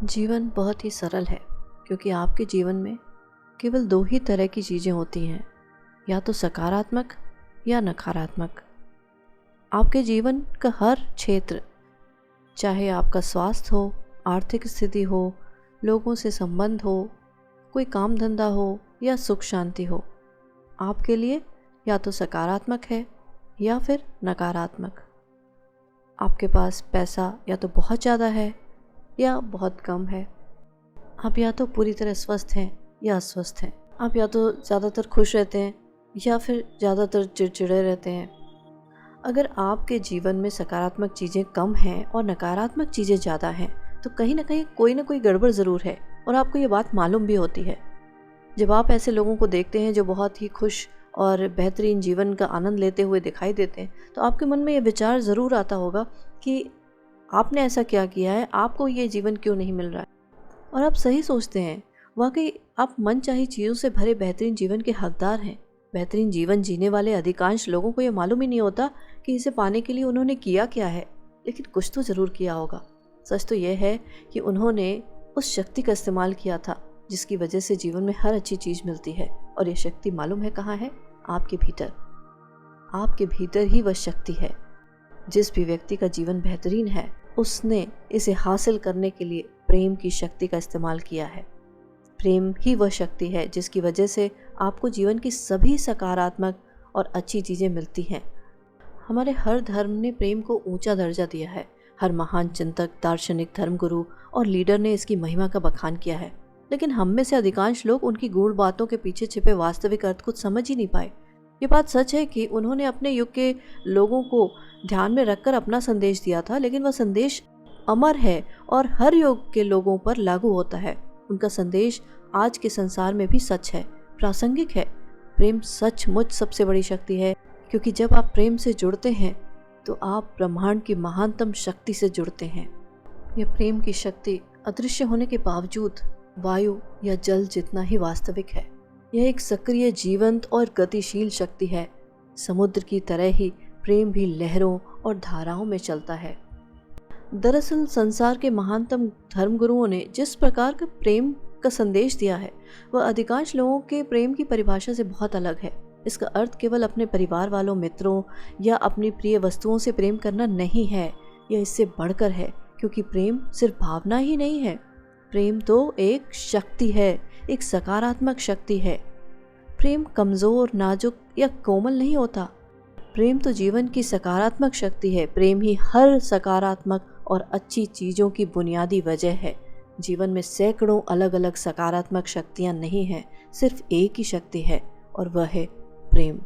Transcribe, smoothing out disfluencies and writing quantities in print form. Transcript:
जीवन बहुत ही सरल है क्योंकि आपके जीवन में केवल दो ही तरह की चीज़ें होती हैं, या तो सकारात्मक या नकारात्मक। आपके जीवन का हर क्षेत्र, चाहे आपका स्वास्थ्य हो, आर्थिक स्थिति हो, लोगों से संबंध हो, कोई काम धंधा हो या सुख शांति हो, आपके लिए या तो सकारात्मक है या फिर नकारात्मक। आपके पास पैसा या तो बहुत ज़्यादा है या बहुत कम है। आप या तो पूरी तरह स्वस्थ हैं या अस्वस्थ हैं। आप या तो ज़्यादातर खुश रहते हैं या फिर ज़्यादातर चिड़चिड़े रहते हैं। अगर आपके जीवन में सकारात्मक चीज़ें कम हैं और नकारात्मक चीज़ें ज़्यादा हैं, तो कहीं ना कोई गड़बड़ ज़रूर है और आपको ये बात मालूम भी होती है। जब आप ऐसे लोगों को देखते हैं जो बहुत ही खुश और बेहतरीन जीवन का आनंद लेते हुए दिखाई देते हैं, तो आपके मन में ये विचार ज़रूर आता होगा कि आपने ऐसा क्या किया है, आपको ये जीवन क्यों नहीं मिल रहा है। और आप सही सोचते हैं, वाकई आप मनचाही चीज़ों से भरे बेहतरीन जीवन के हकदार हैं। बेहतरीन जीवन जीने वाले अधिकांश लोगों को ये मालूम ही नहीं होता कि इसे पाने के लिए उन्होंने किया क्या है, लेकिन कुछ तो ज़रूर किया होगा। सच तो यह है कि उन्होंने उस शक्ति का इस्तेमाल किया था जिसकी वजह से जीवन में हर अच्छी चीज़ मिलती है। और ये शक्ति मालूम है कहाँ है? आपके भीतर। आपके भीतर ही वह शक्ति है। जिस भी व्यक्ति का जीवन बेहतरीन है, उसने इसे हासिल करने के लिए प्रेम की शक्ति का इस्तेमाल किया है। प्रेम ही वह शक्ति है जिसकी वजह से आपको जीवन की सभी सकारात्मक और अच्छी चीज़ें मिलती हैं। हमारे हर धर्म ने प्रेम को ऊंचा दर्जा दिया है। हर महान चिंतक, दार्शनिक, धर्मगुरु और लीडर ने इसकी महिमा का बखान किया है। लेकिन हम में से अधिकांश लोग उनकी गूढ़ बातों के पीछे छिपे वास्तविक अर्थ कुछ समझ ही नहीं पाए। ये बात सच है कि उन्होंने अपने युग के लोगों को ध्यान में रखकर अपना संदेश दिया था, लेकिन वह संदेश अमर है और हर युग के लोगों पर लागू होता है। उनका संदेश आज के संसार में भी सच है, प्रासंगिक है। प्रेम सचमुच सबसे बड़ी शक्ति है, क्योंकि जब आप प्रेम से जुड़ते हैं तो आप ब्रह्मांड की महानतम शक्ति से जुड़ते हैं। यह प्रेम की शक्ति अदृश्य होने के बावजूद वायु या जल जितना ही वास्तविक है। यह एक सक्रिय, जीवंत और गतिशील शक्ति है। समुद्र की तरह ही प्रेम भी लहरों और धाराओं में चलता है। दरअसल संसार के महानतम धर्मगुरुओं ने जिस प्रकार का प्रेम का संदेश दिया है, वह अधिकांश लोगों के प्रेम की परिभाषा से बहुत अलग है। इसका अर्थ केवल अपने परिवार वालों, मित्रों या अपनी प्रिय वस्तुओं से प्रेम करना नहीं है। यह इससे बढ़कर है, क्योंकि प्रेम सिर्फ भावना ही नहीं है। प्रेम तो एक शक्ति है, एक सकारात्मक शक्ति है। प्रेम कमज़ोर, नाजुक या कोमल नहीं होता। प्रेम तो जीवन की सकारात्मक शक्ति है। प्रेम ही हर सकारात्मक और अच्छी चीज़ों की बुनियादी वजह है। जीवन में सैकड़ों अलग अलग सकारात्मक शक्तियाँ नहीं हैं, सिर्फ एक ही शक्ति है और वह है प्रेम।